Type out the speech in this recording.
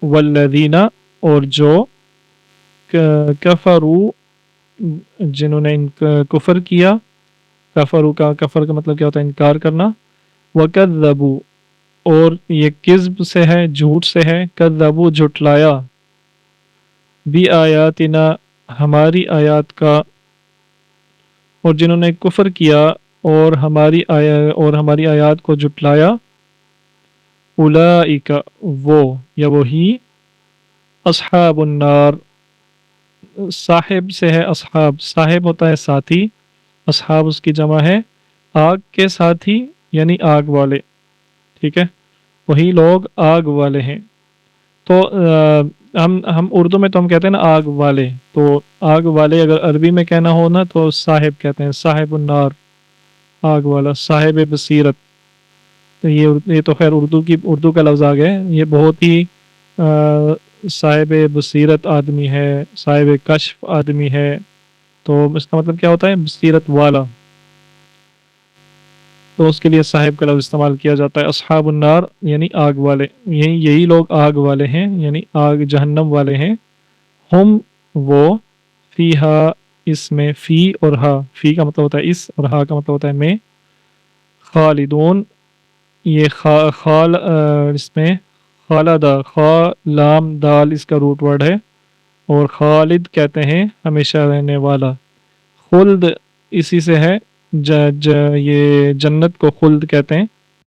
वल्लदीना और जो कफरू जिन्होंने कुफर किया। कफर का मतलब क्या होता है? इनकार करना। वकज़्ज़बू और ये किज़्ब से है, झूठ से है। कज़्ज़बू झुटलाया। बी आयातिना हमारी आयात का। और जिन्होंने कुफर किया और हमारी आयात को झुटलाया। उलाइका वो या वही अस्हाबुन नार साहिब से है। अस्हाब साहिब होता है साथी, अस्हाब उसकी जमा है आग के साथी यानी आग वाले। ठीक है, वही लोग आग वाले हैं। तो हम उर्दू में तो हम कहते हैं ना आग वाले, तो आग वाले अगर अरबी में कहना हो ना तो साहिब कहते हैं, साहिबुन नार आग वाला, साहिब बसीरत। तो ये तो खैर उर्दू का लफ्ज़ आ गया है। ये बहुत ही साहिब बसीरत आदमी है, साहिब कश्फ आदमी है। तो इसका मतलब क्या होता है? बसीरत वाला। तो उसके लिए साहिब का लफ्ज़ इस्तेमाल किया जाता है। अस्हाबुन नार यानी आग वाले, यही लोग आग वाले हैं यानी आग जहन्नम वाले हैं। हम वो फीहा इसमें फ़ी और हा, फ़ी का मतलब होता है इस और हा का मतलब होता है में। खालिदून ये खाल इसमें खालदा खा लाम दाल इसका रूट वर्ड है। और खालिद कहते हैं हमेशा रहने वाला। खुल्द इसी से है, ये जन्नत को खुल्द कहते हैं।